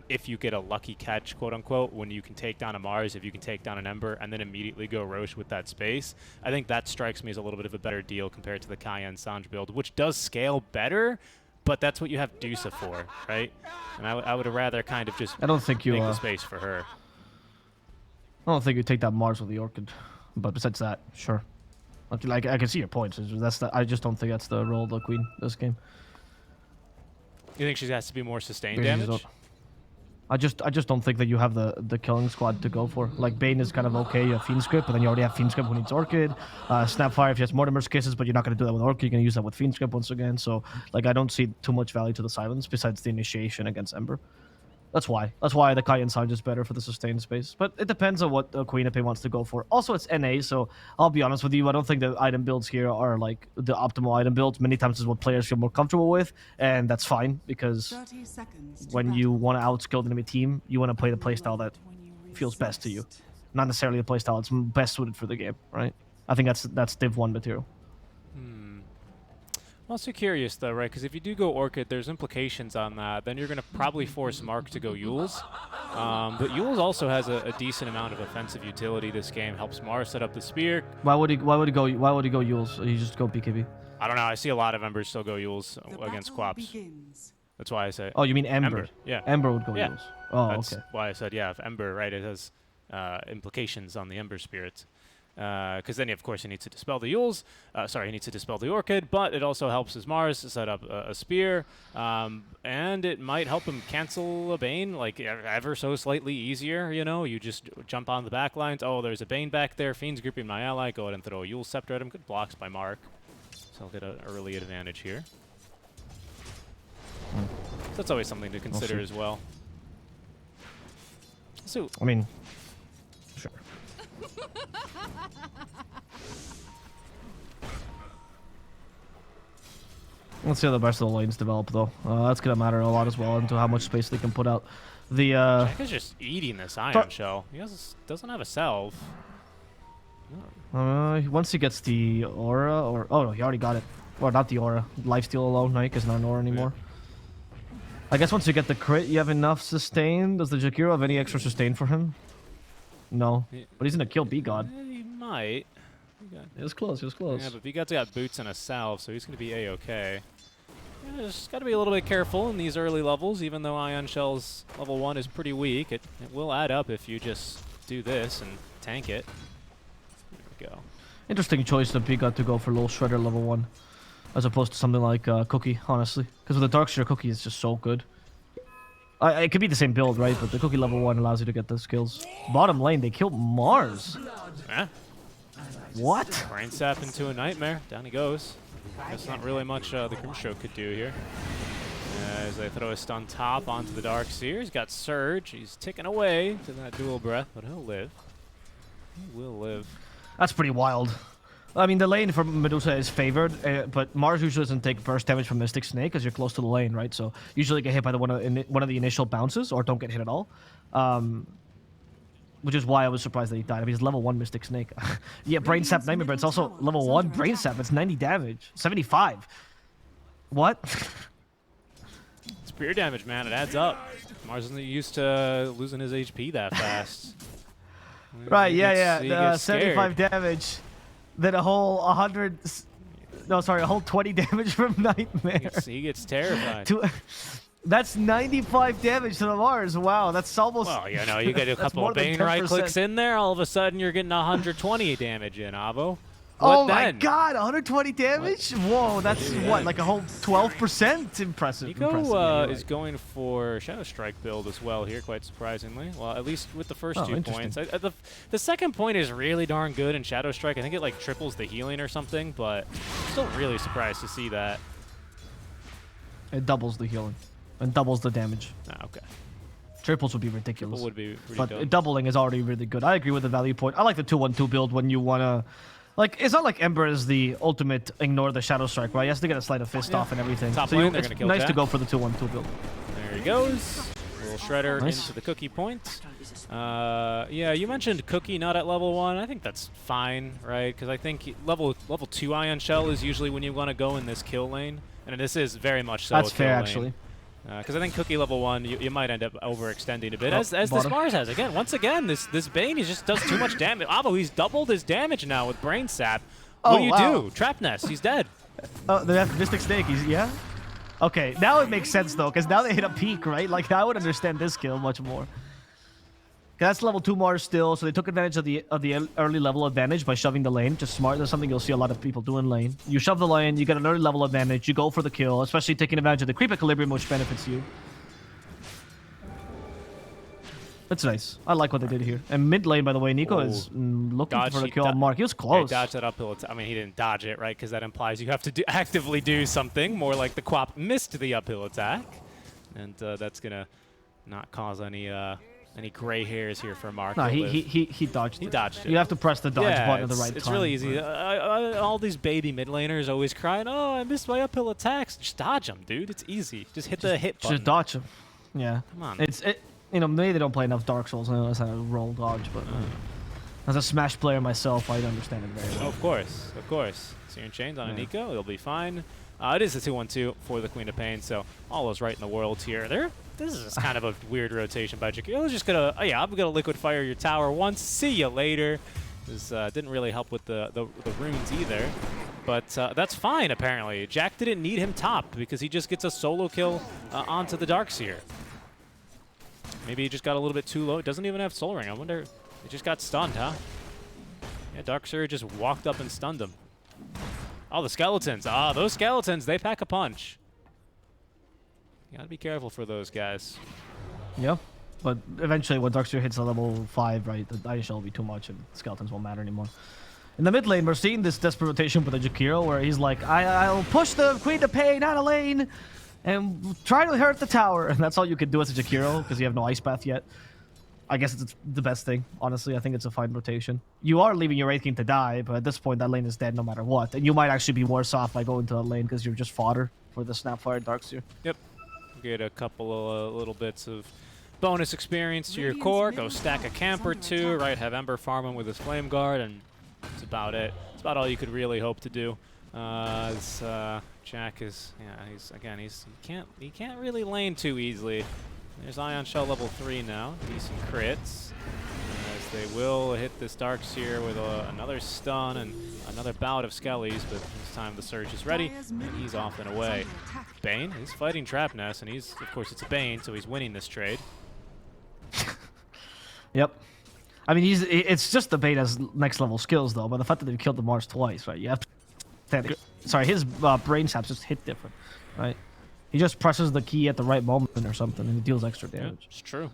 if you get a lucky catch, quote unquote, when you can take down a Mars, if you can take down an Ember, and then immediately go Roche with that space, I think that strikes me as a little bit of a better deal compared to the Cayenne Sange build, which does scale better, but that's what you have Dusa for, right? And I would rather kind of just I don't think you make the space for her. I don't think you take that Mars with the Orchid, but besides that, sure. Like I can see your points. I just don't think that's the role of the Queen this game. You think she has to be more sustained damage? I just don't think that you have the killing squad to go for. Like Bane is kind of okay. You have Fiend Script, but then you already have Fiend Script who needs Orchid. Snapfire if you have Mortimer's Kisses, but you're not going to do that with Orchid. You're going to use that with Fiend Script once again. So like I don't see too much value to the silence besides the initiation against Ember. That's why the Cayenne Sange is better for the sustained space. But it depends on what Queen Epee wants to go for. Also, it's NA, so I'll be honest with you. I don't think the item builds here are like the optimal item builds. Many times is what players feel more comfortable with, and that's fine because when you want to outskill the enemy team, you want to play the playstyle that feels best to you, not necessarily the playstyle that's best suited for the game, right? I think that's Div 1 material. I'm also curious, though, right? Because if you do go Orchid, there's implications on that. Then you're going to probably force Mark to go Yules. But Yules also has a decent amount of offensive utility this game. Helps Mars set up the spear. Why would he go Yules? He just go BKB? I don't know. I see a lot of Embers still go Yules against Quaps. That's why I say. Oh, you mean Ember? Yeah. Ember would go Yules. Oh, that's okay. why I said, yeah, if Ember, right, it has implications on the Ember Spirit. Because then, of course, he needs to dispel the Yules. He needs to dispel the Orchid, but it also helps his Mars to set up a spear. And it might help him cancel a Bane, like, ever so slightly easier, you know? You just jump on the back lines. Oh, there's a Bane back there. Fiend's grouping my ally. Go ahead and throw a Yule Scepter at him. Good blocks by Mark. So he'll get an early advantage here. So that's always something to consider as well. So, I mean, sure. Let's see how the rest of the lanes develop, though. That's going to matter a lot as well into how much space they can put out. The Jack is just eating this Ion Shell. He doesn't have a salve. Once he gets the aura, or oh no, he already got it. Or not the aura. Lifesteal alone, Nike is not an aura anymore. Yeah. I guess once you get the crit, you have enough sustain. Does the Jakiro have any extra sustain for him? No, but he's gonna kill B-God. He might. It was close. It was close. Yeah, but B-God's got boots and a salve, so he's gonna be a-okay. Yeah, just gotta be a little bit careful in these early levels. Even though Ion Shell's level 1 is pretty weak, it will add up if you just do this and tank it. There we go. Interesting choice that B-God to go for Lil Shredder level 1, as opposed to something like Cookie, honestly. Because with the Darkseer, Cookie is just so good. It could be the same build, right? But the Cookie level 1 allows you to get the skills. Bottom lane, they killed Mars. Yeah. What? Brain Sap into a Nightmare. Down he goes. That's not really much the Grimstroke could do here. As they throw a stun top onto the Darkseer. He's got Surge. He's ticking away to that dual breath, but he'll live. He will live. That's pretty wild. I mean, the lane for Medusa is favored, but Mars usually doesn't take burst damage from Mystic Snake because you're close to the lane, right? So usually get hit by one of the initial bounces or don't get hit at all. Which is why I was surprised that he died. I mean, he's level 1 Mystic Snake. Yeah, Brain Sap Nightmare, but it's also level 1 Brain Sap. It's 90 damage. 75. What? Spear damage, man. It adds up. Mars isn't used to losing his HP that fast. Right, yeah. 75 damage. Then a whole 100... No, sorry, a whole 20 damage from Nightmare. He gets terrified. That's 95 damage to the Mars. Wow, that's almost... Well, you know, you get a couple of Bane right clicks in there, all of a sudden you're getting 120 damage in, Avo. Oh my god, 120 damage? Whoa, that's what, like a whole 12%? Impressive. Nico is going for Shadow Strike build as well here, quite surprisingly. Well, at least with the first 2 points. The second point is really darn good in Shadow Strike. I think it like triples the healing or something, but I'm still really surprised to see that. It doubles the healing and doubles the damage. Ah, okay. Triples would be ridiculous. Triple would be pretty but dumb. Doubling is already really good. I agree with the value point. I like the 2-1-2 build when you want to... Like, it's not like Ember is the ultimate ignore the Shadow Strike, right? He has to get a Sleight of Fist off and everything. Top so lane, it's nice to go for the 2-1-2 build. There he goes. Little Shredder into the Cookie point. Yeah, you mentioned Cookie not at level 1. I think that's fine, right? Because I think level 2 Ion Shell is usually when you want to go in this kill lane. And this is very much so That's a kill fair, lane. actually. Because I think Cookie level 1, you might end up overextending a bit, as this bottom. Mars has. Again, once again, this Bane, he just does too much damage. Avo, he's doubled his damage now with Brain Sap. What do you do? Trap Nest, he's dead. Oh, they have Mystic Snake, yeah? Okay, now it makes sense though, because now they hit a peak, right? Like, I would understand this kill much more. That's level 2 Mars still, so they took advantage of the early level advantage by shoving the lane. Just smart. That's something you'll see a lot of people do in lane. You shove the lane, you get an early level advantage, you go for the kill, especially taking advantage of the creep equilibrium, which benefits you. That's nice. I like what they did here. And mid lane, by the way, Nico is looking for the kill on Mark. He was close. He dodged that uphill. I mean, he didn't dodge it, right? Because that implies you have to actively do something. More like the Quap missed the uphill attack. And that's going to not cause any gray hairs here for Mark. No, he dodged it. He dodged it. You have to press the dodge button at the right time. It's really easy. All these baby mid laners always crying, oh, I missed my uphill attacks. Just dodge them, dude. It's easy. Just hit the hit button. Just dodge them. Yeah. Come on. You know, maybe they don't play enough Dark Souls. I know that's a roll dodge, but as a Smash player myself, I understand it very well. Of course, of course. Searing Chains on a Nico. It'll be fine. It is a 2-1-2 for the Queen of Pain, so all is right in the world here. This is kind of a weird rotation by Jakiro. Just gonna, I'm gonna Liquid Fire your tower once. See you later. This didn't really help with the runes either, but that's fine apparently. Jack didn't need him top because he just gets a solo kill onto the Darkseer. Maybe he just got a little bit too low. It doesn't even have Soul Ring. I wonder, it just got stunned, huh? Yeah, Darkseer just walked up and stunned him. Oh, the skeletons. Ah, those skeletons, they pack a punch. You gotta be careful for those guys. Yeah, but eventually when Darkseer hits a level 5, right, the ISL will be too much and skeletons won't matter anymore. In the mid lane, we're seeing this desperate rotation with the Jakiro where he's like, I'll push the Queen of Pain out of lane and try to hurt the tower. And that's all you can do as a Jakiro because you have no Ice Path yet. I guess it's the best thing, honestly. I think it's a fine rotation. You are leaving your Wraith King to die, but at this point, that lane is dead no matter what. And you might actually be worse off by going to that lane because you're just fodder for the Snapfire Darkseer. Yep. Get a couple of little bits of bonus experience to your core. Go stack a camp or two, right? Have Ember farm him with his Flame Guard, and that's about it. It's about all you could really hope to do. Jack is, he can't really lane too easily. There's Ion Shell level 3 now. Decent crits. As they will hit this Darkseer with another stun and another bout of Skellies, but this time the Surge is ready, and he's off and away. Bane, he's fighting Trap Nest, and he's, of course, it's a Bane, so he's winning this trade. Yep. I mean, it's just the Bane has next level skills, though, but the fact that they've killed the Mars twice, right? You have to... Sorry, his Brain Saps just hit different, right? He just presses the key at the right moment or something, and it deals extra damage. Yeah, it's true.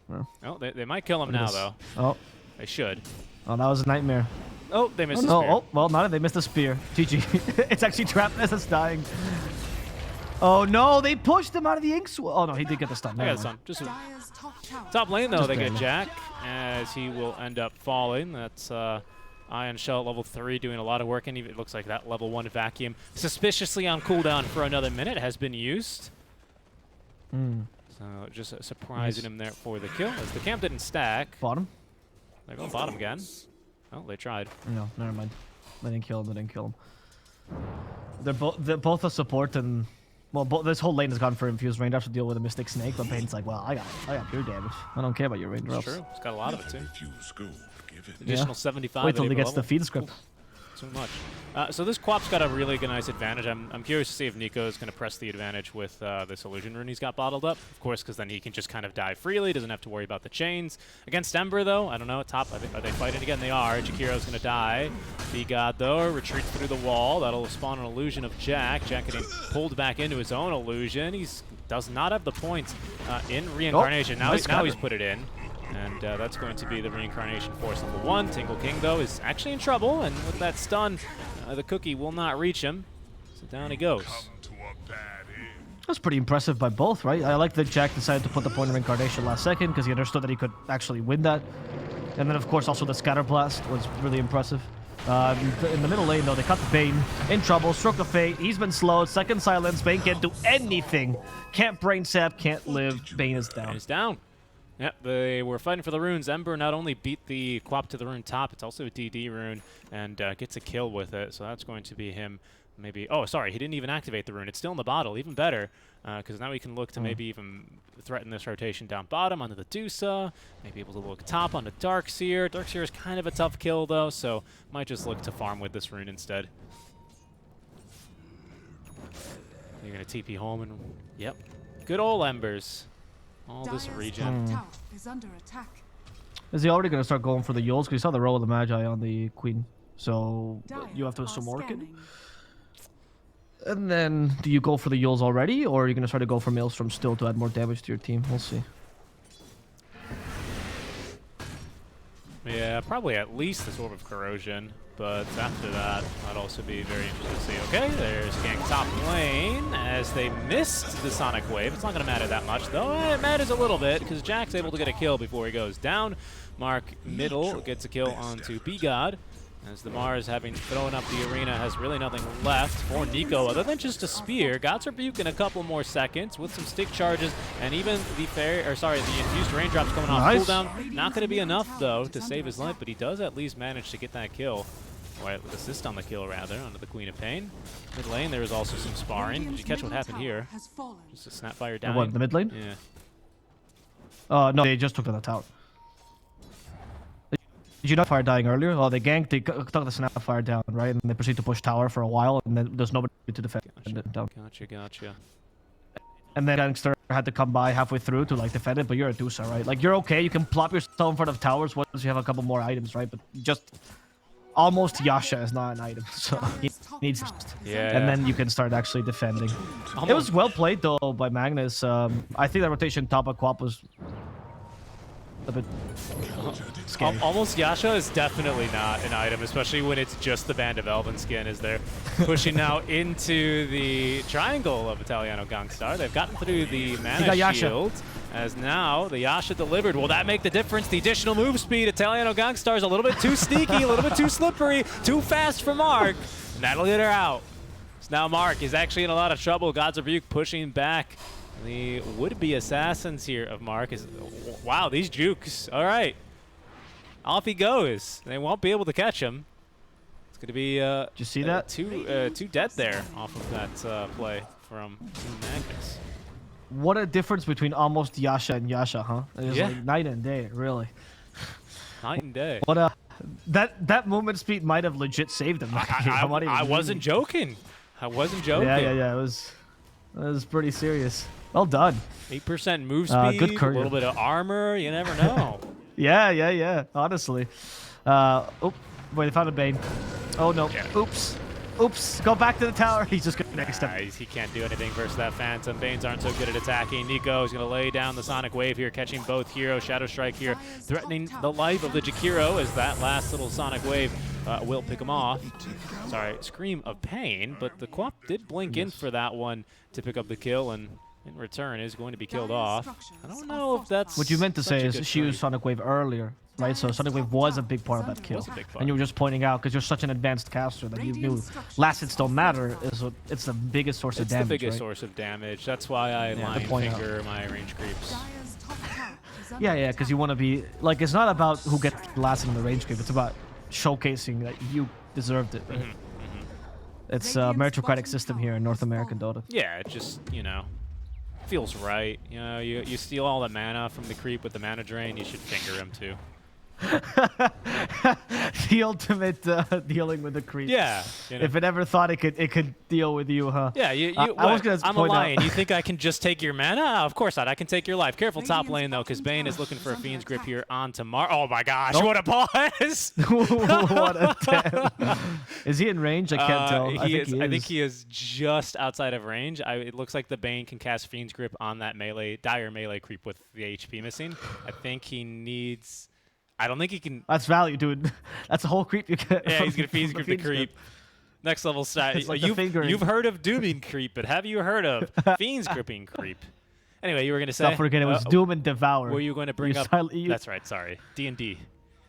Well, oh, they might kill him now, though. Oh. They should. Oh, that was a nightmare. Oh, they missed the spear. Oh, well, not if they missed the spear. GG. It's actually Trap Nest that's dying. Oh, no, they pushed him out of the ink swell. Oh, no, he did get the stun. I got the stun. Just top lane, though, just they get Jack, as he will end up falling. That's Ion Shell level 3 doing a lot of work, and it looks like that level 1 vacuum suspiciously on cooldown for another minute has been used. So just surprising him there for the kill, as the camp didn't stack. Bottom? They're going bottom again. Oh, they tried. No, never mind. They didn't kill him. They didn't kill him. They're both a support, and well, this whole lane has gone for infused raindrops to deal with a Mystic Snake. But Bane's like, well, I got pure damage. I don't care about your raindrops. It's true. It's got a lot of it too. it. Additional 75. Wait till he gets the feed script. Too much. So this Quap's got a really nice advantage. I'm curious to see if Nico is going to press the advantage with this illusion rune he's got bottled up. Of course, because then he can just kind of die freely. Doesn't have to worry about the chains. Against Ember, though, I don't know. Top, are they fighting again? They are. Jakiro's going to die. B-God, though, retreats through the wall. That'll spawn an illusion of Jack. Jack getting pulled back into his own illusion. He does not have the points in Reincarnation. Oh, now he's put it in. And that's going to be the Reincarnation Force level 1. Tingle King, though, is actually in trouble. And with that stun, the cookie will not reach him. So down he goes. That's pretty impressive by both, right? I like that Jack decided to put the point of Reincarnation last second because he understood that he could actually win that. And then, of course, also the Scatter Blast was really impressive. In the middle lane, though, they cut the Bane. In trouble. Stroke of Fate. He's been slowed. Second Silence. Bane can't do anything. Can't Brain Sap. Can't live. Bane is down. He's down. Yep, they were fighting for the runes. Ember not only beat the Quap to the rune top, it's also a DD rune, and gets a kill with it. So that's going to be him maybe... Oh, sorry, he didn't even activate the rune. It's still in the bottle, even better, because now we can look to maybe even threaten this rotation down bottom onto the Dusa, maybe able to look top onto Darkseer. Darkseer is kind of a tough kill, though, so might just look to farm with this rune instead. You're going to TP home and... Yep. Good old Embers. All this regen. Is under attack. Is he already going to start going for the Yules? Because he saw the roll of the Magi on the Queen. So you have to assume Orchid. And then, do you go for the Yules already, or are you going to try to go for Maelstrom still to add more damage to your team? We'll see. Yeah, probably at least the Orb of Corrosion, but after that, I'd also be very interested to see. Okay, there's gank top lane as they missed the Sonic Wave. It's not going to matter that much, though. It matters a little bit, because Jack's able to get a kill before he goes down. Mark middle gets a kill onto B-God. As the Mars, having thrown up the arena, has really nothing left for Nico other than just a spear. God's Rebuke in a couple more seconds with some stick charges, and even the the infused raindrops coming off cooldown. Not going to be enough though to save his life, but he does at least manage to get that kill, or assist on the kill rather, onto the Queen of Pain. Mid lane, there was also some sparring. Did you catch what happened here? Just a Snapfire down. What, the mid lane? Yeah. No, they just took to the tower. Did you not fire dying earlier? Oh, they ganked, they took the Snapfire down, right? And they proceed to push tower for a while, and then there's nobody to defend it down. Gotcha. And then Gangster had to come by halfway through to like defend it, but you're a Dusa, right? Like, you're okay, you can plop yourself in front of towers once you have a couple more items, right? But just almost Yasha is not an item, so he needs Yeah. and then you can start actually defending. It was well played though by Magnus. I think that rotation top of Quap was a bit scary. Almost Yasha is definitely not an item, especially when it's just the Band of Elven skin as they're pushing now into the triangle of Italiano Gangstar. They've gotten through the mana shield, as now the Yasha delivered. Will that make the difference? The additional move speed, Italiano Gangstar is a little bit too sneaky, a little bit too slippery, too fast for Mark, and that'll get her out. So now Mark is actually in a lot of trouble. God's Rebuke pushing back the would-be assassins here of Mark. Wow, these jukes. All right. Off he goes. They won't be able to catch him. It's going to be Did you see that? two dead there off of that play from Magnus. What a difference between almost Yasha and Yasha, huh? It was like night and day, really. Night and day. What that movement speed might have legit saved him. I wasn't joking. I wasn't joking. Yeah. It was pretty serious. Well done. 8% move speed, good a courier. little bit of armor. You never know. Yeah. Honestly. Oh, wait, they found a Bane. Oh, no. Yeah. Oops. Go back to the tower. He's just going to next step. He can't do anything versus that Phantom. Banes aren't so good at attacking. Nico is going to lay down the Sonic Wave here, catching both heroes. Shadow Strike here, threatening the life of the Jakiro as that last little Sonic Wave will pick him off. Sorry, Scream of Pain, but the Quap did blink in for that one to pick up the kill, and in return is going to be killed off. I don't know if that's what you meant to say such a is good she used trade. Sonic Wave earlier, right? So Sonic Wave was a big part of that kill. And you were just pointing out, because you're such an advanced caster that you knew last hits don't matter. It's the biggest source of damage, It's the biggest right? source of damage. That's why I line finger my range creeps. Yeah, because you want to be... Like, it's not about who gets last in the range creep. It's about showcasing that you deserved it, right? It's a meritocratic system here in North American Dota. Yeah, it just, feels right. You steal all the mana from the creep with the mana drain, you should finger him too. The ultimate dealing with the creep. Yeah. If it ever thought it could deal with you, huh? Yeah, I'm a lion. You think I can just take your mana? Oh, of course not. I can take your life. Careful top lane, though, because Bane is looking for a Fiend's Grip here on tomorrow. Oh, my gosh. What a pause. What a damn. Is he in range? I can't tell. I think he is just outside of range. It looks like the Bane can cast Fiend's Grip on that dire melee creep with the HP missing. I think he needs... I don't think he can... That's value, dude. That's a whole creep you get. Yeah, he's going to Fiend's Grip the creep. Next level stat. Like you've heard of Dooming Creep, but have you heard of Fiend's Gripping Creep? Anyway, you were going to say... Don't forget, it was Doom and Devour. Were you going to bring up... That's right, sorry. D&D.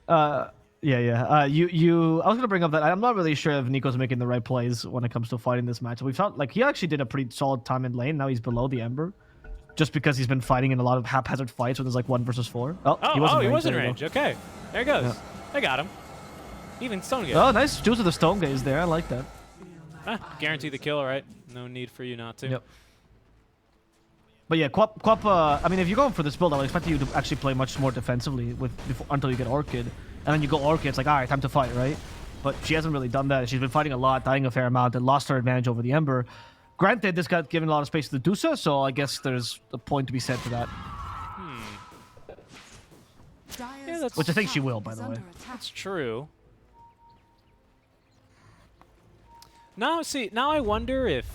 Yeah. I was going to bring up that I'm not really sure if Nico's making the right plays when it comes to fighting this match. We felt like he actually did a pretty solid time in lane. Now he's below the Ember. Just because he's been fighting in a lot of haphazard fights when there's like 1 versus 4. He was in range. Okay, there he goes. I got him. Even Stone Gaze. Oh, nice juice of the Stone Gaze there. I like that. Guarantee the kill, right? No need for you not to. Yep. But yeah, Quap, I mean, if you're going for this build, I would expect you to actually play much more defensively until you get Orchid. And then you go Orchid, it's like, all right, time to fight, right? But she hasn't really done that. She's been fighting a lot, dying a fair amount, and lost her advantage over the Ember. Granted, this got given a lot of space to the Dusa, so I guess there's a point to be said to that. Yeah, which I think she will, by the way. That's true. Now, see, now I wonder if,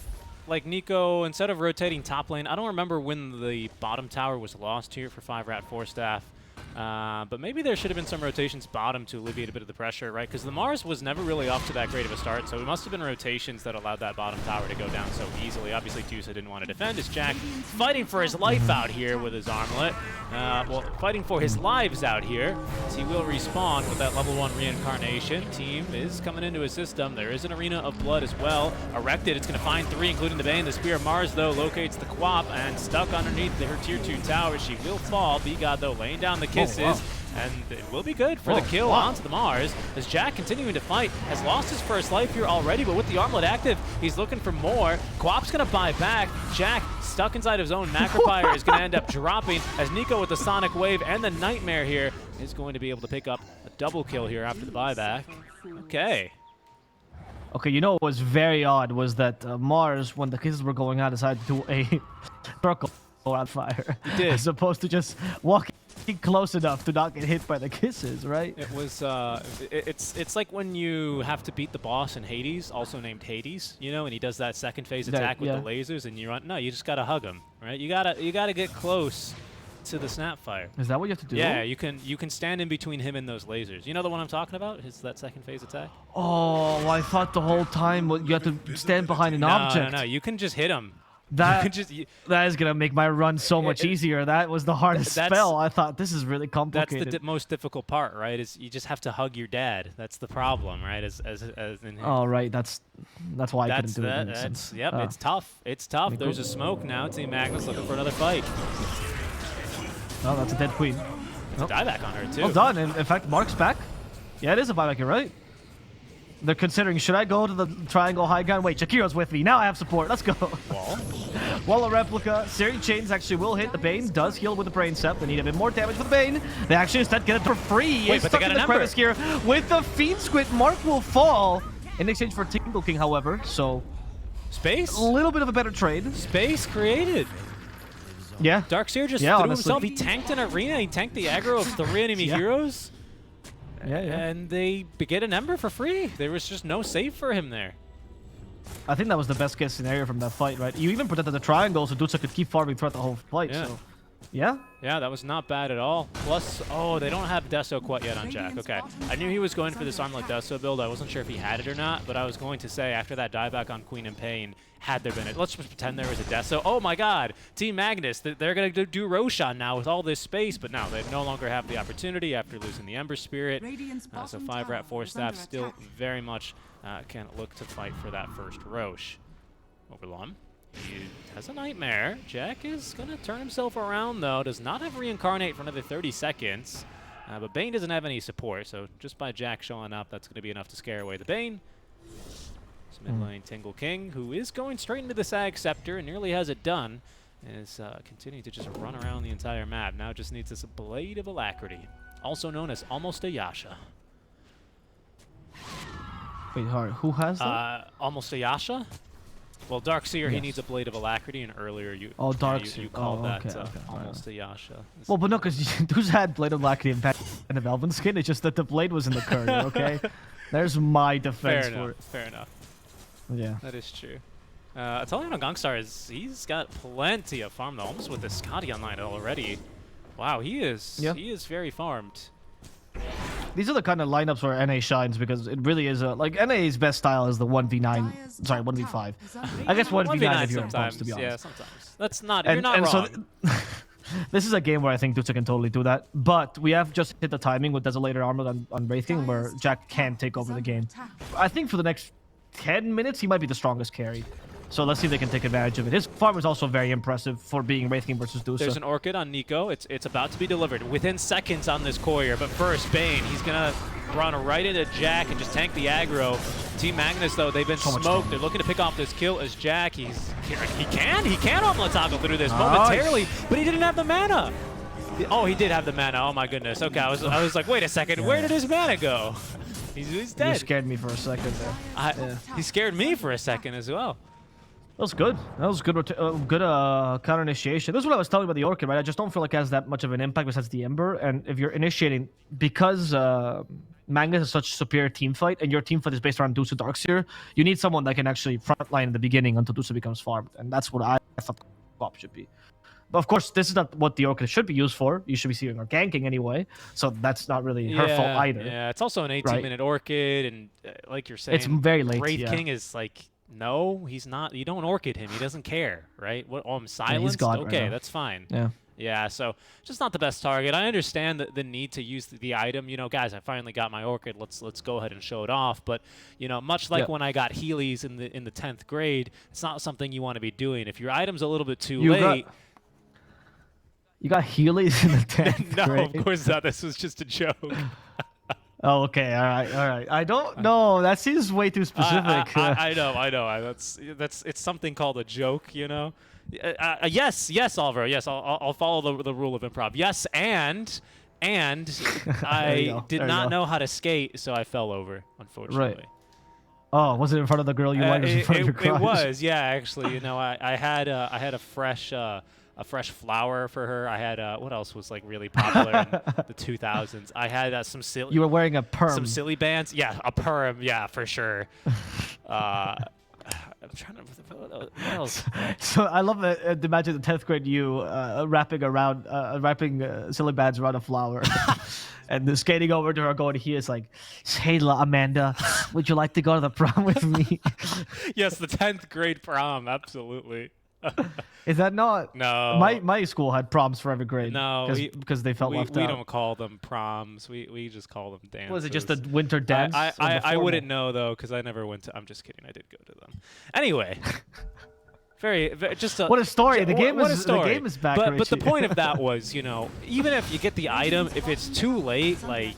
like, Nico, instead of rotating top lane, I don't remember when the bottom tower was lost here for 5RATFORCESTAFF. But maybe there should have been some rotations bottom to alleviate a bit of the pressure, right? Because the Mars was never really off to that great of a start, so it must have been rotations that allowed that bottom tower to go down so easily. Obviously, Dusa didn't want to defend. It's Jack fighting for his life out here with his armlet. Well, fighting for his lives out here, as he will respawn with that level 1 reincarnation. Team is coming into his system. There is an Arena of Blood as well. Erected, it's going to find 3, including the Bane. The Spear of Mars, though, locates the Quap, and stuck underneath her tier 2 tower. She will fall. B-God, though, laying down the kisses. Wow. And it will be good for the kill onto the Mars, as Jack, continuing to fight, has lost his first life here already, but with the armlet active, he's looking for more. Quap's going to buy back. Jack, stuck inside his own Macropire, is going to end up dropping, as Nico with the Sonic Wave and the Nightmare here is going to be able to pick up a double kill here after the buyback. Okay. Okay, you know what was very odd was that Mars, when the kisses were going out, decided to do a circle on fire. He did. As opposed to just walking close enough to not get hit by the kisses, right? It was, it's like when you have to beat the boss in Hades, also named Hades, you know, and he does that second phase attack with the lasers, and you run. No, you just gotta hug him, right? You gotta get close to the Snapfire. Is that what you have to do? Yeah, you can stand in between him and those lasers. You know the one I'm talking about? Is that second phase attack? Oh, I thought the whole time you had to stand behind an object. No, you can just hit him. That is gonna make my run so much easier. That was the hardest spell. I thought this is really complicated. That's the most difficult part, right? Is you just have to hug your dad. That's the problem, right? Oh, right. That's why I couldn't do it. Yep. It's tough. It's tough. There's a smoke now. Team Magnus looking for another fight. Oh, that's a dead queen. It's a dieback on her too. Well done. In fact, Mark's back. Yeah, it is a buyback. You're right. They're considering, should I go to the triangle high ground? Wait, Shakiro's with me. Now I have support. Let's go. Wall of Replica. Searing Chains actually will hit. The Bane does heal with the Brain Sept. They need a bit more damage for the Bane. They actually instead get it for free. Wait, but they got an Ember here with the Fiend Squid. Mark will fall in exchange for Tingle King, however. So, space? A little bit of a better trade. Space created. Yeah. Darkseer just threw himself. He tanked an arena. He tanked the aggro of 3 enemy heroes. Yeah. And they get an Ember for free. There was just no save for him there. I think that was the best case scenario from that fight, right? You even protected the triangle so Dusa could keep farming throughout the whole fight. Yeah. So, yeah? Yeah, that was not bad at all. Plus, oh, they don't have Deso quite yet on Jack. Okay. I knew he was going for this Armlet Deso build. I wasn't sure if he had it or not, but I was going to say after that dieback on Queen and Pain, had there been it. Let's just pretend there was a Deso. Oh my god! Team Magnus, they're going to do Roshan now with all this space, but no, they no longer have the opportunity after losing the Ember Spirit. So 5RATFORCESTAFF still very much can look to fight for that first Rosh. Overlum. He has a Nightmare. Jack is going to turn himself around, though. Does not have Reincarnate for another 30 seconds. But Bane doesn't have any support, so just by Jack showing up, that's going to be enough to scare away the Bane. It's mid lane Tingle King, who is going straight into the Sag Scepter and nearly has it done. Is continuing to just run around the entire map. Now just needs this Blade of Alacrity, also known as Almost a Yasha. Wait, who has that? Almost a Yasha? Well, Darkseer, he needs a Blade of Alacrity, and earlier you you called that Almost a Yasha. Well, but no, because Dusa had Blade of Alacrity and the Velvet Skin. It's just that the blade was in the courier, okay? There's my defense for it. Fair enough. Yeah. That is true. Italiano Gangstar, he's got plenty of farm, though, almost with the Scotty online already. Wow, he is very farmed. These are the kind of lineups where NA shines because it really is like NA's best style is the 1v9, sorry, 1v5. I guess 1v9 if you're opposed, to be honest. Yeah, sometimes. That's not, you're not wrong. So this is a game where I think Dusa can totally do that, but we have just hit the timing with Desolator Armor on Wraith King where Jack can take over the game. I think for the next 10 minutes, he might be the strongest carry. So let's see if they can take advantage of it. His farm is also very impressive for being Wraith King versus Dusa. There's an Orchid on Nico. It's about to be delivered within seconds on this courier. But first, Bane, he's going to run right into Jack and just tank the aggro. Team Magnus, though, they've been smoked. They're looking to pick off this kill as Jack. He can almost toggle through this momentarily, but he didn't have the mana. Oh, he did have the mana. Oh my goodness. Okay, I was like, wait a second, where did his mana go? He's dead. You scared me for a second there. He scared me for a second as well. That was good. That was good. Good counter initiation. This is what I was telling you about the Orchid, right? I just don't feel like it has that much of an impact besides the Ember. And if you're initiating, because Magnus is such a superior team fight, and your team fight is based around Dusa Darkseer, you need someone that can actually frontline in the beginning until Dusa becomes farmed, and that's what I thought Pop should be. But of course, this is not what the Orchid should be used for. You should be seeing her ganking anyway, so that's not really her fault either. Yeah, it's also an 18-minute Orchid, and like you're saying, it's very late. Wraith King is like, no, he's not. You don't Orchid him. He doesn't care, right? What? Oh, I'm silenced. Yeah, he's gone okay, right that's fine. Yeah. Yeah, so just not the best target. I understand the need to use the item. You know, guys, I finally got my Orchid. Let's go ahead and show it off. But you know, much like when I got Heelys in the 10th grade, it's not something you want to be doing. If your item's a little bit too late. You got Heelys in the 10th No, grade? of course not. This was just a joke. Oh, okay. All right. I don't know. That seems way too specific. I know. It's something called a joke, you know. Yes, Alvaro. Yes, I'll follow the rule of improv. Yes, and I did not know how to skate, so I fell over, unfortunately. Right. Oh, was it in front of the girl you liked? In front of your crush? It was, yeah. Actually, you know, I had a fresh flower for her. I had what else was like really popular in the 2000s? I had some silly. You were wearing a perm. Some silly bands. Yeah, a perm. Yeah, for sure. I'm trying to. What else? So I love that. Imagine the 10th grade you wrapping silly bands around a flower, and then skating over to her, going, "He is like, hey, Amanda, would you like to go to the prom with me?" Yes, the 10th grade prom. Absolutely. Is that not? No. My school had proms for every grade. No, because they felt left out. We don't call them proms. We just call them dances. Was it just a winter dance? I wouldn't know though, because I never went to. I'm just kidding. I did go to them. Anyway, very just a, what a story. The game what is a story. The game is back. But the point of that was, you know, even if you get the item, if it's too late, like.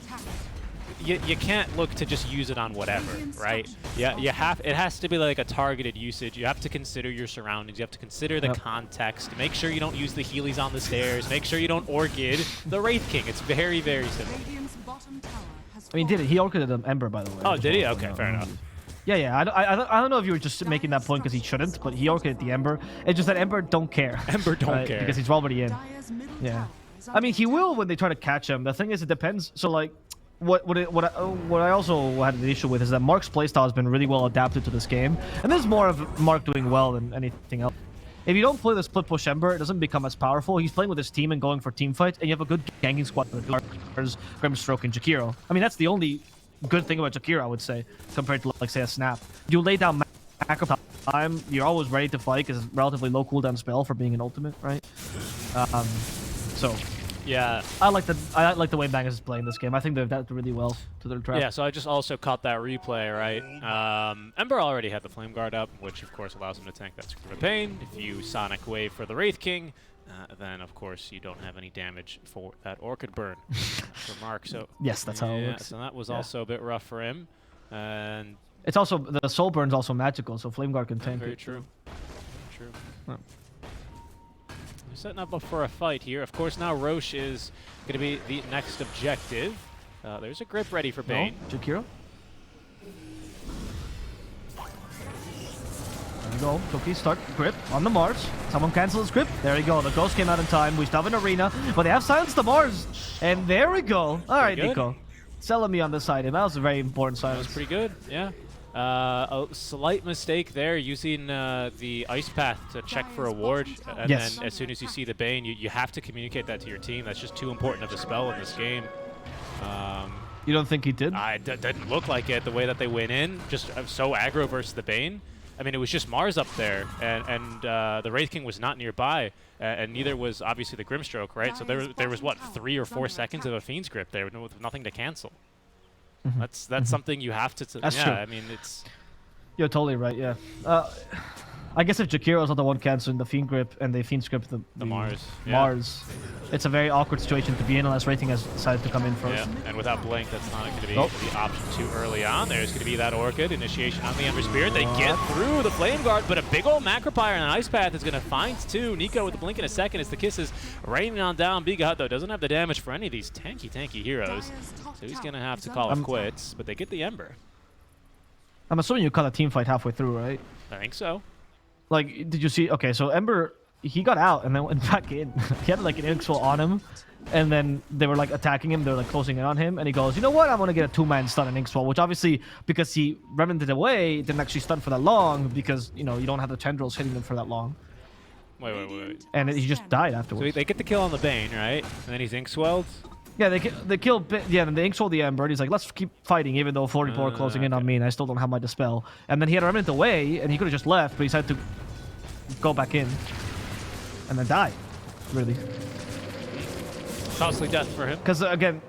You can't look to just use it on whatever, right? Yeah, it has to be like a targeted usage. You have to consider your surroundings. You have to consider the context. Make sure you don't use the Heelys on the stairs. Make sure you don't Orchid the Wraith King. It's very, very simple. I mean, did it? He Orchided an Ember, by the way. Oh, did he? Okay, fair enough. Yeah. I don't know if you were just making that point because he shouldn't, but he Orchided the Ember. It's just that Ember don't care. Ember don't care because he's already in. Yeah. I mean, he will when they try to catch him. The thing is, it depends. So like. What I also had an issue with is that Mark's playstyle has been really well adapted to this game, and this is more of Mark doing well than anything else. If you don't play the split push Ember, it doesn't become as powerful. He's playing with his team and going for team fights, and you have a good ganking squad with Grimstroke and Jakiro. I mean, that's the only good thing about Jakiro, I would say, compared to like say a Snap. You lay down macro time, you're always ready to fight because it's a relatively low cooldown spell for being an ultimate, right? So. Yeah, I like the way Magnus is playing this game. I think they've adapted really well to their trap. Yeah, so I just also caught that replay, right? Ember already had the Flame Guard up, which of course allows him to tank that Scream of Pain. If you Sonic Wave for the Wraith King, then of course you don't have any damage for that Orchid Burn for Mark. So yes, that's how it works. So that was also a bit rough for him, and it's also the Soul Burn's also magical, so Flame Guard can tank very it. True. Very true. Huh. Setting up for a fight here. Of course, now Roche is going to be the next objective. There's a grip ready for Bane. No, Jakiro. There we go. Cookie start grip on the Mars. Someone cancel his grip. There we go. The Ghost came out in time. We still have an arena, but they have silenced the Mars. And there we go. All right, Nico. Selling me on this item. That was a very important silence. That was pretty good. Yeah. A slight mistake there, using the Ice Path to check for a ward, and then as soon as you see the Bane, you have to communicate that to your team. That's just too important of a spell in this game. You don't think he did? Didn't look like it, the way that they went in, just so aggro versus the Bane. I mean, it was just Mars up there, and the Wraith King was not nearby, and neither was obviously the Grimstroke, right? So there was, what, 3 or 4 seconds of a Fiend's Grip there with nothing to cancel. That's something you have to. That's true. I mean, it's. You're totally right. Yeah. I guess if Jakiro's not the one canceling the Fiend Grip and they Fiend Grip the Mars. Mars, it's a very awkward situation to be in unless Wraithing has decided to come in first. Yeah, and without Blink, that's not going to be the option too early on. There's going to be that Orchid initiation on the Ember Spirit. They get through the Flame Guard, but a big old Macropyre and an Ice Path is going to find two. Nico with the Blink in a second as the kisses raining on down. Bigot, though, doesn't have the damage for any of these tanky heroes, so he's going to have to call it quits, but they get the Ember. I'm assuming you cut a team fight halfway through, right? I think so. Like, did you see? Okay, so Ember, he got out and then went back in. He had like an Inxwell on him, and then they were like attacking him. They were like closing in on him, and he goes, "You know what? I'm gonna get a 2-man stun on Inxwell," which obviously, because he remnanted away, didn't actually stun for that long because you know you don't have the tendrils hitting them for that long. Wait. And he just died afterwards. So they get the kill on the Bane, right? And then he's Inkswelled. Yeah, they kill. Yeah, and they Inxwell the Ember. And he's like, let's keep fighting, even though 40 people are closing in on me, and I still don't have my Dispel. And then he had a remnant away, and he could have just left, but he decided to go back in, and then die. Really. Costly death for him. Because again,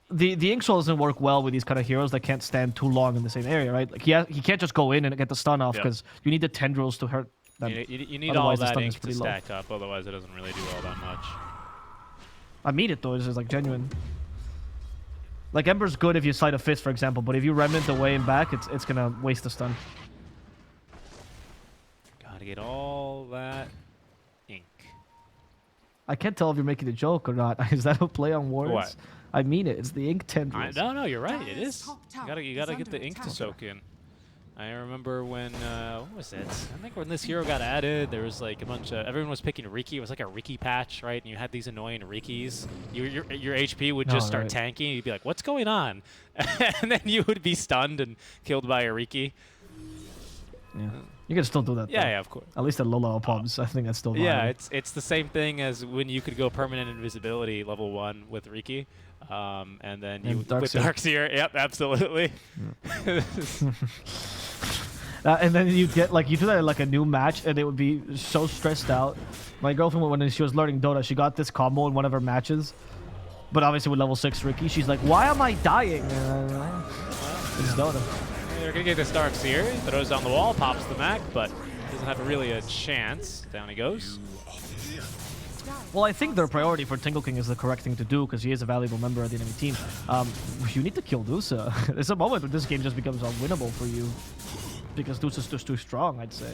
the Inxwell doesn't work well with these kind of heroes that can't stand too long in the same area, right? Like he can't just go in and get the stun off because you need the tendrils to hurt them. You need all that ink to stack up, otherwise it doesn't really do all that much. I mean it though, it's just like genuine. Like Ember's good if you Sleight of Fist, for example, but if you remnant away and back, it's gonna waste the stun. Gotta get all that ink. I can't tell if you're making a joke or not. Is that a play on words? What? I mean it. It's the ink tendrils. No, you're right. It is. You gotta get the ink to soak in. I remember when, what was it? I think when this hero got added, there was like a bunch of, everyone was picking Riki. It was like a Riki patch, right? And you had these annoying Rikis. Your HP would just start tanking. You'd be like, what's going on? And then you would be stunned and killed by a Riki. Yeah. You can still do that, though. Yeah, of course. At least at low level pubs, I think that's still viable. Yeah, it's the same thing as when you could go permanent invisibility level 1 with Riki. And then you with Darkseer. Yep, absolutely. Yeah. And then you get like you do that in like a new match, and it would be so stressed out. My girlfriend, when she was learning Dota, she got this combo in one of her matches, but obviously with level 6 Riki, she's like, "Why am I dying?" It's Dota. They're gonna get this Darkseer, throws down the wall, pops the Mac, but doesn't have really a chance. Down he goes. Well, I think their priority for Tingle King is the correct thing to do because he is a valuable member of the enemy team. You need to kill Dusa. There's a moment where this game just becomes unwinnable for you because Dusa's just too strong, I'd say.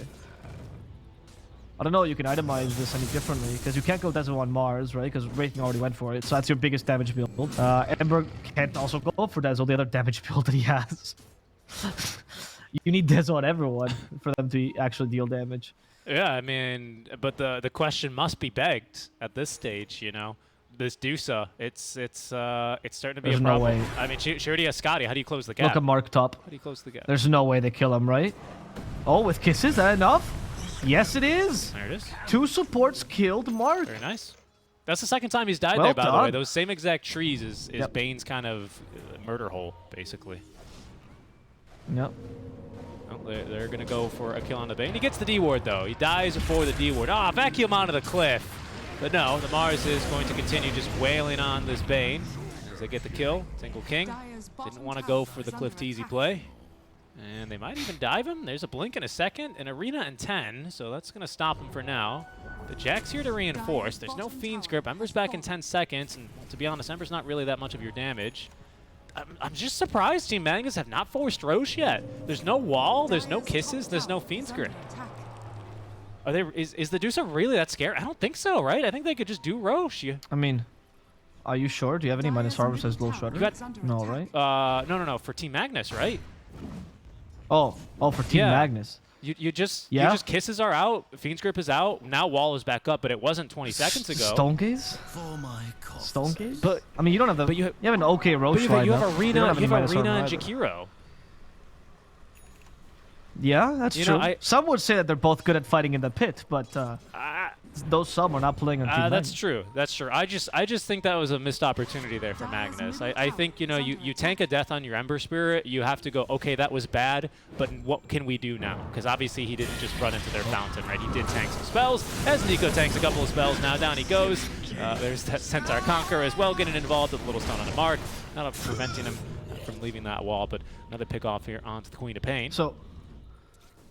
I don't know, you can itemize this any differently because you can't go Desert on Mars, right? Because Wraithing already went for it, so that's your biggest damage build. Ember can't also go for Dezo, the other damage build that he has. You need Dezo on everyone for them to actually deal damage. Yeah, I mean, but the question must be begged at this stage, you know. This Dusa, it's starting to be a problem. No way. I mean, she already has Scotty. How do you close the gap? Look at Mark top. How do you close the gap? There's no way they kill him, right? Oh, with kisses, is that enough? Yes, it is. There it is. 2 supports killed Mark. Very nice. That's the second time he's died there, by the way. Those same exact trees is Bane's kind of murder hole, basically. Yep. Well, they're going to go for a kill on the Bane. He gets the D ward, though. He dies before the D ward. Ah, vacuum onto the cliff. But no, the Mars is going to continue just wailing on this Bane as they get the kill. Tingle King didn't want to go for the cliff teasy play. And they might even dive him. There's a blink in a second, an arena in 10, so that's going to stop him for now. The Jack's here to reinforce. There's no Fiend's Grip. Ember's back in 10 seconds, and to be honest, Ember's not really that much of your damage. I'm just surprised Team Magnus have not forced Roche yet. There's no wall, there's no kisses, there's no Fiend's Grip. Are they? Is the Dusa really that scary? I don't think so, right? I think they could just do Roche. I mean, are you sure? Do you have any minus harvest as low shredder? No, right? No. For Team Magnus, right? Oh, for Team Magnus. You just kisses are out. Fiend's Grip is out. Now wall is back up, but it wasn't 20 seconds ago. Stone Gaze? Stone Gaze? But I mean, you don't have the. But you have an okay Roche. But you have Arena. You have Arena and Jakiro. Yeah, that's true. Some would say that they're both good at fighting in the pit, but those some are not playing on Team Magnus. That's true. That's true. I just think that was a missed opportunity there for Magnus. I think, you know, you tank a death on your Ember Spirit, you have to go, okay, that was bad, but what can we do now? Because obviously he didn't just run into their fountain, right? He did tank some spells, as Nico tanks a couple of spells. Now down he goes. There's that Centaur Conquer as well, getting involved with a little stone on the mark, not preventing him from leaving that wall, but another pick off here onto the Queen of Pain. So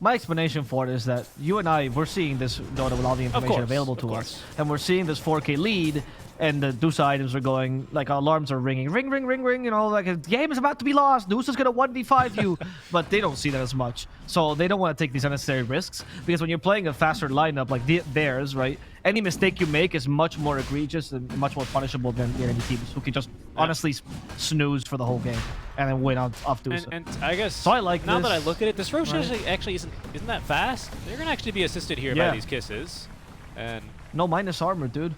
My explanation for it is that you and I, we're seeing this Dota with all the information available to us, and we're seeing this 4K lead, and the Dusa items are going, like, alarms are ringing, ring, ring, ring, ring, you know, like, the game is about to be lost, Dusa's gonna 1v5 you, but they don't see that as much, so they don't want to take these unnecessary risks, because when you're playing a faster lineup like theirs, right, any mistake you make is much more egregious and much more punishable than the enemy teams, who can just honestly snooze for the whole game, and then win off Dusa. And I guess, so I like now this, that I look at it, this Roche actually isn't that fast. They're gonna actually be assisted here by these kisses, and no minus armor, dude.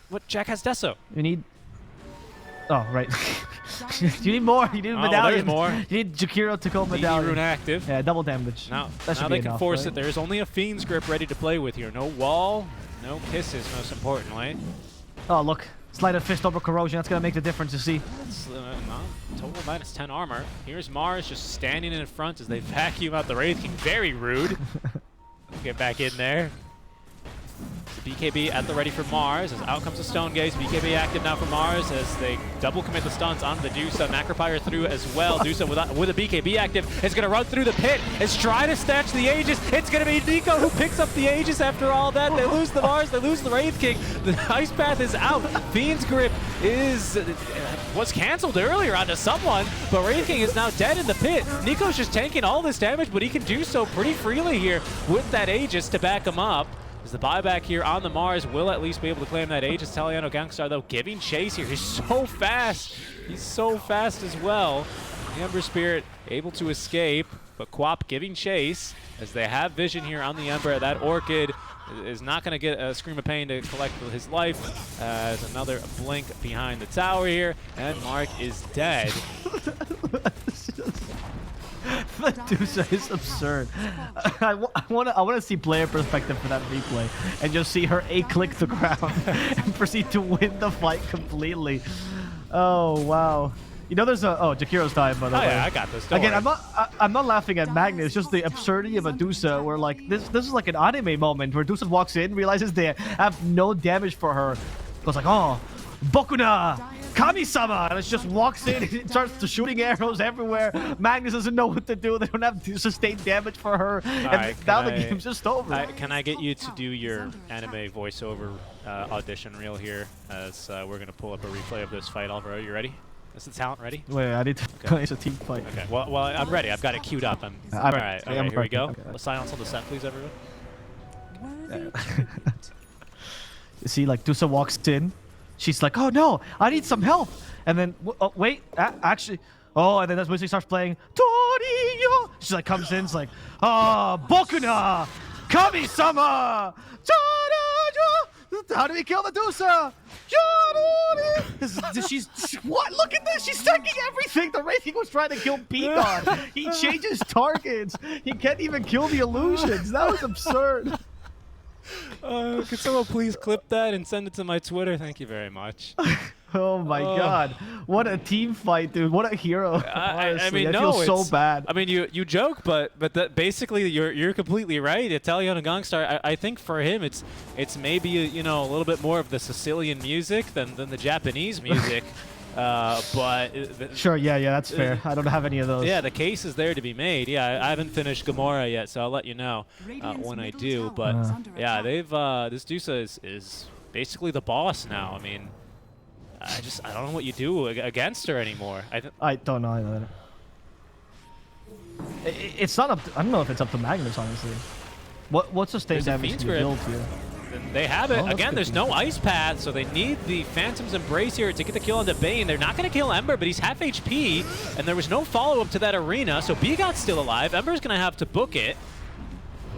What? Jack has Deso. You need... Oh, right. You need more. You need a medallion. There's more. You need Jakiro to go medallion. Rune active. Yeah, double damage. Now that should they be can enough, force right? it. There's only a Fiend's Grip ready to play with here. No wall, no kisses, most importantly. Oh, look. Sleight of fist over corrosion. That's going to make the difference, you see. That's, total minus 10 armor. Here's Mars just standing in front as they vacuum out the Wraith King. Very rude. Get back in there. The BKB at the ready for Mars as out comes the Stone Gaze. BKB active now for Mars as they double commit the stuns onto the Dusa. Macropire through as well. Dusa with a BKB active is going to run through the pit. Is trying to snatch the Aegis. It's going to be Nico who picks up the Aegis after all that. They lose the Mars. They lose the Wraith King. The Ice Path is out. Fiend's Grip was canceled earlier onto someone, but Wraith King is now dead in the pit. Nico's just tanking all this damage, but he can do so pretty freely here with that Aegis to back him up. As the buyback here on the Mars will at least be able to claim that Aegis. Italiano Gangstar, though, giving chase here. He's so fast. He's so fast as well. The Ember Spirit able to escape, but Quap giving chase as they have vision here on the Ember. That Orchid is not going to get a Scream of Pain to collect his life. As another blink behind the tower here, and Mark is dead. Medusa is absurd. I want to see player perspective for that replay and just see her click the ground and proceed to win the fight completely. Oh wow! You know there's a Jakiro's time by the way. Yeah, I got this. Don't Again, worry. I'm not laughing at Magnus. Just the absurdity of Medusa, where like this is like an anime moment where Medusa walks in, realizes they have no damage for her, goes like, oh, Bokuna. Kami-sama! And it just walks in, it starts shooting arrows everywhere. Magnus doesn't know what to do. They don't have sustained damage for her. And now the game's just over. Can I get you to do your anime voiceover audition reel here? As we're going to pull up a replay of this fight. Alvaro, you ready? Is the talent ready? Wait, I need to place a team fight. Okay, well, I'm ready. I've got it queued up. All right, here we go. Okay. Silence on the set, please, everyone. You see, like, Dusa walks in. She's like, oh no, I need some help. And then, wait, actually, and then that's when she starts playing, Toriyo. She like comes in, it's like, Bokuna, Kami-sama, how do we kill Medusa? What? Look at this, she's stacking everything. The Wraith King was trying to kill Peacock. He changes targets. He can't even kill the illusions. That was absurd. Could someone please clip that and send it to my Twitter? Thank you very much. Oh my god. What a team fight, dude. What a hero. I mean, I no, feel so bad. I mean, you joke, but basically you're completely right. Italiano Gangstar, I think for him it's maybe a little bit more of the Sicilian music than the Japanese music. But sure, yeah, that's fair. I don't have any of those. Yeah, the case is there to be made. Yeah, I haven't finished Gamora yet, so I'll let you know when I do. But yeah, they've this Dusa is basically the boss now. I mean, I don't know what you do against her anymore. I don't know either. It's not up. I don't know if it's up to Magnus, honestly. What's the state damage to build here? They have it. Again, there's no Ice Path, so they need the Phantom's Embrace here to get the kill on the Bane. They're not going to kill Ember, but he's half HP, and there was no follow-up to that arena, so Bigot's still alive. Ember's going to have to book it.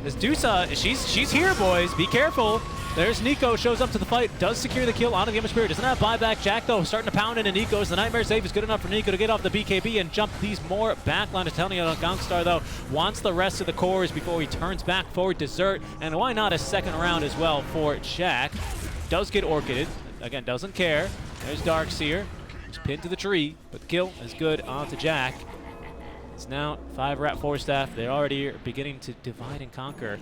This Dusa, she's here, boys. Be careful. There's Nico, shows up to the fight, does secure the kill onto the Ember Spirit. Doesn't have buyback. Jack, though, starting to pound into Nico's. The Nightmare save is good enough for Nico to get off the BKB and jump these more backline. Italiano Gangstar, though, wants the rest of the cores before he turns back forward. Desert, and why not a second round as well for Jack. Does get Orchided. Again, doesn't care. There's Darkseer. Just pinned to the tree, but the kill is good onto Jack. It's now 5RATFORCESTAFF. They're already beginning to divide and conquer.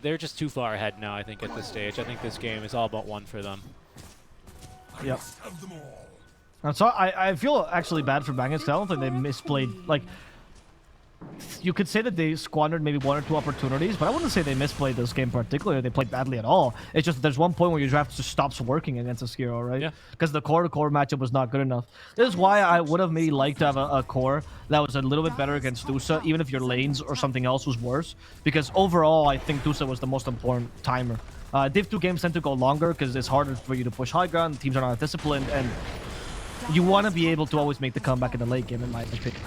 They're just too far ahead now, I think, at this stage. I think this game is all but won for them. Yep. I'm sorry, I feel actually bad for Magnus. I don't think they misplayed. Like, you could say that they squandered maybe 1 or 2 opportunities, but I wouldn't say they misplayed this game particularly. They played badly at all. It's just there's one point where your draft just stops working against a Skiro, right? Yeah. Because the core-to-core matchup was not good enough. This is why I would have maybe liked to have a core that was a little bit better against Dusa, even if your lanes or something else was worse. Because overall, I think Dusa was the most important timer. Div 2 games tend to go longer because it's harder for you to push high ground. Teams are not disciplined, and you want to be able to always make the comeback in the late game, in my opinion.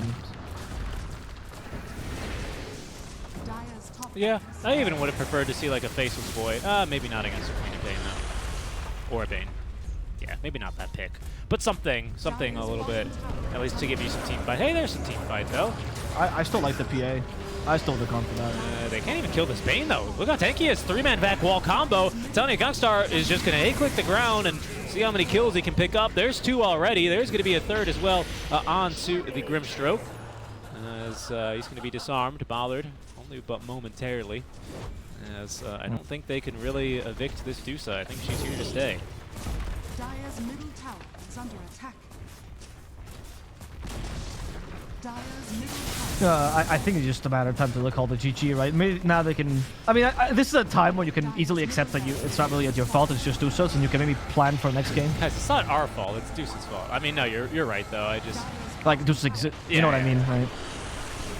Yeah, I even would have preferred to see like a Faceless Void. Maybe not against a Queen of Bane though. Or a Bane. Yeah, maybe not that pick. But something a little bit, at least to give you some team fight. Hey, there's some team fight though. I still like the PA. I still would come for that. They can't even kill this Bane though. Look how tanky he is. 3-man back wall combo. Telling you, Gunstar is just going to A-click the ground and see how many kills he can pick up. There's 2 already. There's going to be a 3rd as well onto the Grimstroke. As he's going to be disarmed. Ballard, only but momentarily. As I don't think they can really evict this Dusa. I think she's here to stay. Dire's middle tower is under attack. Dire's middle tower. I think it's just a matter of time to call the GG, right? Maybe now they can... I mean, this is a time when you can easily accept that it's not really your fault, it's just Dusa's, and you can maybe plan for next game. Guys, it's not our fault, it's Deuce's fault. I mean, no, you're right, though. I just... Like, Deuce, you know what I mean, right?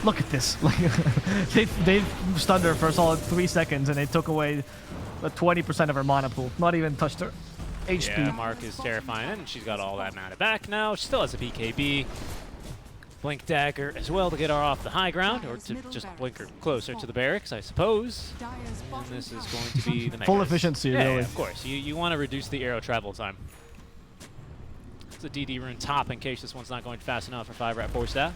Look at this. Like, they've stunned her for a solid 3 seconds, and they took away 20% of her mana pool. Not even touched her HP. Yeah, Mark is terrifying, and she's got all that mana back now. She still has a BKB. Blink Dagger as well to get her off the high ground, or to just blink her closer to the barracks, I suppose. And this is going to be the full Magnus. efficiency, yeah, really. Yeah, of course. You want to reduce the arrow travel time. It's a DD rune top in case this one's not going fast enough for 5RATFORCESTAFF.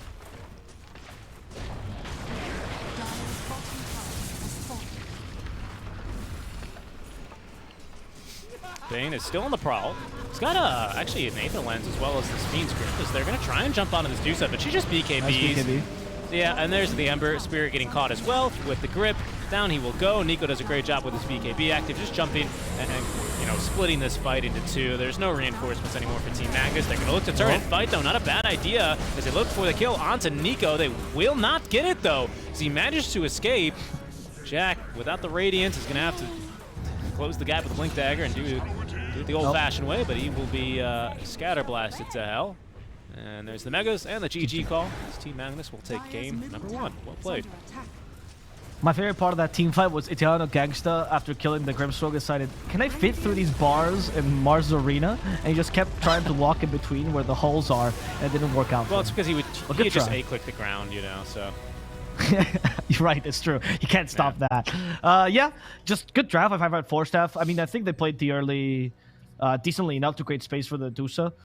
Bane is still on the prowl. He's got actually a Nathan lens as well as this Fiend's Grip, because they're going to try and jump onto this Dusa, but she just BKBs. Nice BKB. Yeah, and there's the Ember Spirit getting caught as well with the grip. Down he will go. Nico does a great job with his BKB active, just jumping and you know, splitting this fight into 2. There's no reinforcements anymore for Team Magnus. They're going to look to turn and fight, though. Not a bad idea as they look for the kill onto Nico. They will not get it, though, as he managed to escape. Jack, without the Radiance, is going to have to close the gap with the Blink Dagger and do it the old-fashioned way, but he will be scatter-blasted to hell. And there's the Megas and the GG call. This Team Magnus will take game number 1. Well played. My favorite part of that team fight was Italiano Gangsta, after killing the Grimstroke, decided, can I fit through these bars in Mars Arena? And he just kept trying to walk in between where the holes are, and it didn't work out. Well, it's because he would just try. A-click the ground, you know, so... You're right, it's true. You can't stop that. Yeah, just good draft by 5RATFORCESTAFF. I mean, I think they played the early decently enough to create space for the Dusa.